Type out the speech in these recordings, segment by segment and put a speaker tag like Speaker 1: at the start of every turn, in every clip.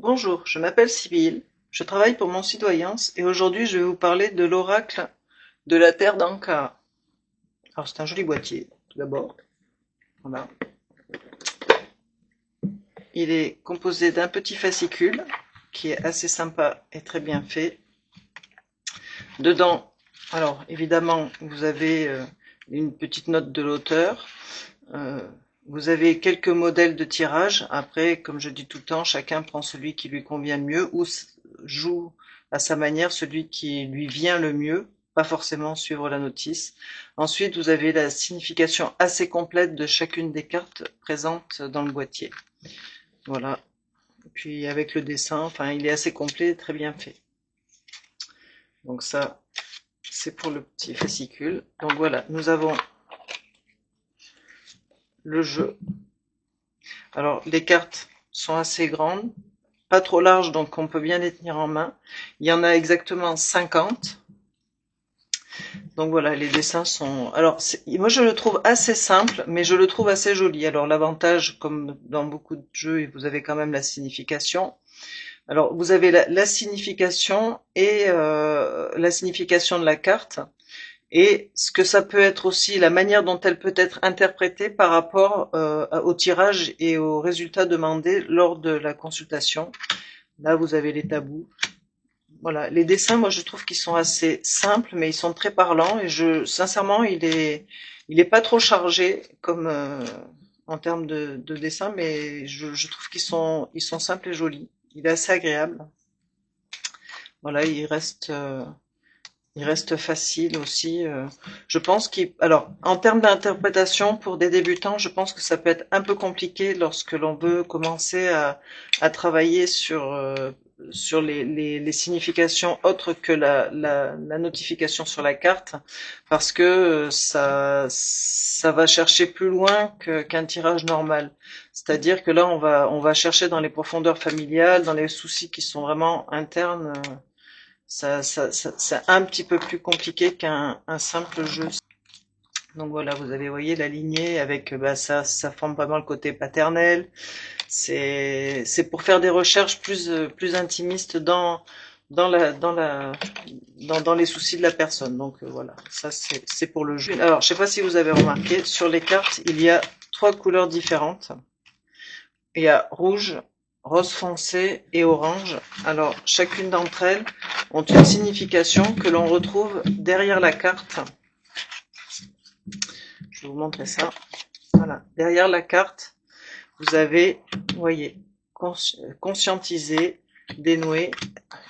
Speaker 1: Bonjour, je m'appelle Sybille, je travaille pour mon site Voyance et aujourd'hui je vais vous parler de l'oracle de la Terre d'Ankara. Alors c'est un joli boîtier, tout d'abord. Voilà. Il est composé d'un petit fascicule qui est assez sympa et très bien fait. Dedans, alors évidemment, vous avez une petite note de l'auteur. Euh, Vous avez quelques modèles de tirage. Après, comme je dis tout le temps, chacun prend celui qui lui convient le mieux ou joue à sa manière celui qui lui vient le mieux, pas forcément suivre la notice. Ensuite, vous avez la signification assez complète de chacune des cartes présentes dans le boîtier. Voilà. Puis avec le dessin, enfin, il est assez complet, très bien fait. Donc ça, c'est pour le petit fascicule. Donc voilà, nous avons le jeu. Alors, les cartes sont assez grandes, pas trop larges, donc on peut bien les tenir en main. Il y en a exactement 50. Donc voilà, les dessins sont... Alors, moi je le trouve assez simple, mais je le trouve assez joli. Alors l'avantage, comme dans beaucoup de jeux, vous avez quand même la signification. Alors, vous avez la signification et la signification de la carte. Et ce que ça peut être aussi, la manière dont elle peut être interprétée par rapport au tirage et aux résultats demandés lors de la consultation. Là, vous avez les tabous. Voilà, les dessins, moi, je trouve qu'ils sont assez simples, mais ils sont très parlants. Et sincèrement, il est pas trop chargé comme en termes de dessin, mais je trouve ils sont simples et jolis. Il est assez agréable. Voilà, il reste facile aussi. Je pense alors, en termes d'interprétation pour des débutants, je pense que ça peut être un peu compliqué lorsque l'on veut commencer à travailler sur les significations autres que la notification sur la carte, parce que ça va chercher plus loin qu'un tirage normal. C'est-à-dire que là, on va chercher dans les profondeurs familiales, dans les soucis qui sont vraiment internes. C'est un petit peu plus compliqué qu'un simple jeu. Donc voilà, vous avez, voyez, la lignée avec, bah, ça forme vraiment le côté paternel. C'est pour faire des recherches plus intimistes dans la, dans la, dans les soucis de la personne. Donc voilà, ça c'est pour le jeu. Alors, je sais pas si vous avez remarqué, sur les cartes, il y a 3 couleurs différentes. Il y a rouge, rose foncé et orange. Alors, chacune d'entre elles ont une signification que l'on retrouve derrière la carte. Je vais vous montrer ça. Voilà. Derrière la carte, vous avez, vous voyez, conscientiser, dénouer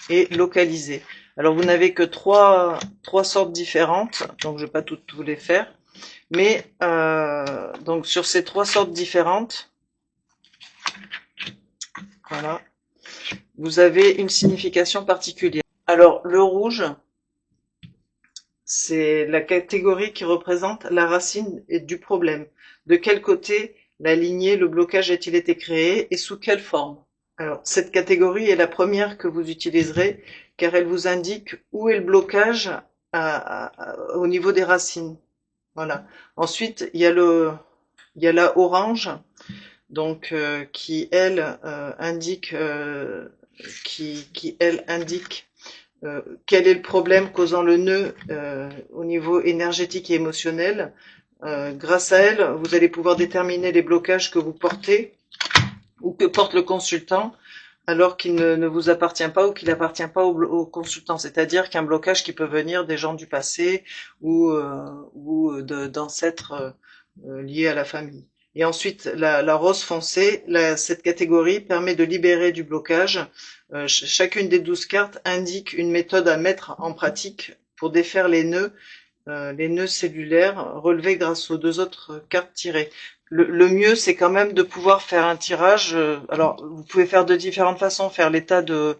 Speaker 1: et localiser. Alors, vous n'avez que trois sortes différentes, donc je ne vais pas toutes les faire. Mais, donc, sur ces 3 sortes différentes, voilà, vous avez une signification particulière. Alors, le rouge, c'est la catégorie qui représente la racine du problème. De quel côté la lignée, le blocage a-t-il été créé et sous quelle forme? Alors, cette catégorie est la première que vous utiliserez car elle vous indique où est le blocage au niveau des racines. Voilà. Ensuite, il y a la orange, donc qui elle indique elle indique quel est le problème causant le nœud au niveau énergétique et émotionnel. Grâce à elle, vous allez pouvoir déterminer les blocages que vous portez ou que porte le consultant alors qu'il ne vous appartient pas ou qu'il n'appartient pas au consultant. C'est-à-dire qu'un blocage qui peut venir des gens du passé ou d'ancêtres liés à la famille. Et ensuite, la rose foncée, cette catégorie permet de libérer du blocage. Chacune des 12 cartes indique une méthode à mettre en pratique pour défaire les nœuds cellulaires relevés grâce aux 2 autres cartes tirées. Le mieux, c'est quand même de pouvoir faire un tirage. Alors, vous pouvez faire de différentes façons, faire l'état de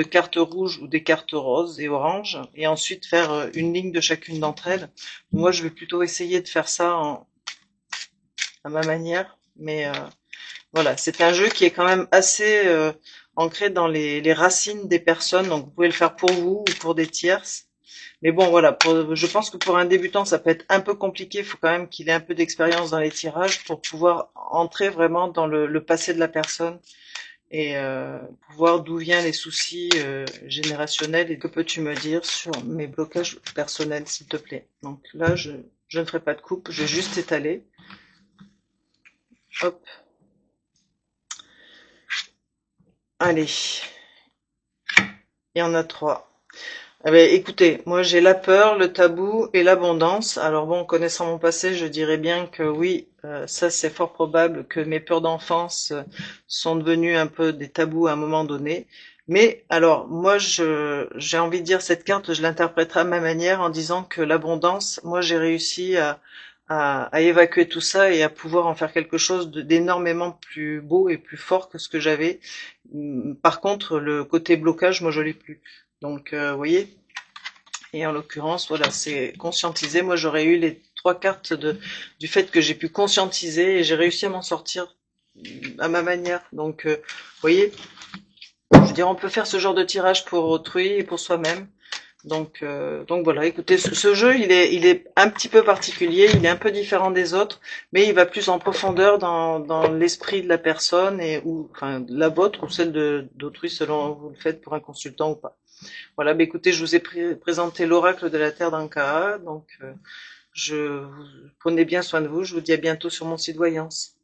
Speaker 1: cartes rouges ou des cartes roses et oranges, et ensuite faire une ligne de chacune d'entre elles. Moi, je vais plutôt essayer de faire ça à ma manière, mais voilà, c'est un jeu qui est quand même assez ancré dans les racines des personnes, donc vous pouvez le faire pour vous ou pour des tierces. Mais bon, voilà, je pense que pour un débutant, ça peut être un peu compliqué. Il faut quand même qu'il ait un peu d'expérience dans les tirages pour pouvoir entrer vraiment dans le passé de la personne et pour voir d'où viennent les soucis générationnels et que peux-tu me dire sur mes blocages personnels, s'il te plaît. Donc là, je ne ferai pas de coupe, je vais juste étaler. Hop, allez, il y en a 3. Eh ben, écoutez, moi j'ai la peur, le tabou et l'abondance. Alors bon, connaissant mon passé, je dirais bien que oui, ça c'est fort probable que mes peurs d'enfance sont devenues un peu des tabous à un moment donné. Mais alors, moi j'ai envie de dire cette carte, je l'interpréterai à ma manière en disant que l'abondance, moi j'ai réussi à évacuer tout ça et à pouvoir en faire quelque chose d'énormément plus beau et plus fort que ce que j'avais. Par contre, le côté blocage, moi je l'ai plus. Donc, vous voyez, et en l'occurrence, voilà, c'est conscientiser. Moi, j'aurais eu les 3 cartes du fait que j'ai pu conscientiser et j'ai réussi à m'en sortir à ma manière. Donc, vous voyez, je veux dire, on peut faire ce genre de tirage pour autrui et pour soi-même. Donc voilà, écoutez, ce jeu, il est un petit peu particulier, il est un peu différent des autres, mais il va plus en profondeur dans l'esprit de la personne et ou, enfin, la vôtre ou celle d'autrui selon vous le faites pour un consultant ou pas. Voilà, bah écoutez, je vous ai présenté l'oracle de la Terre d'Ankara, donc prenez bien soin de vous, je vous dis à bientôt sur mon site voyance.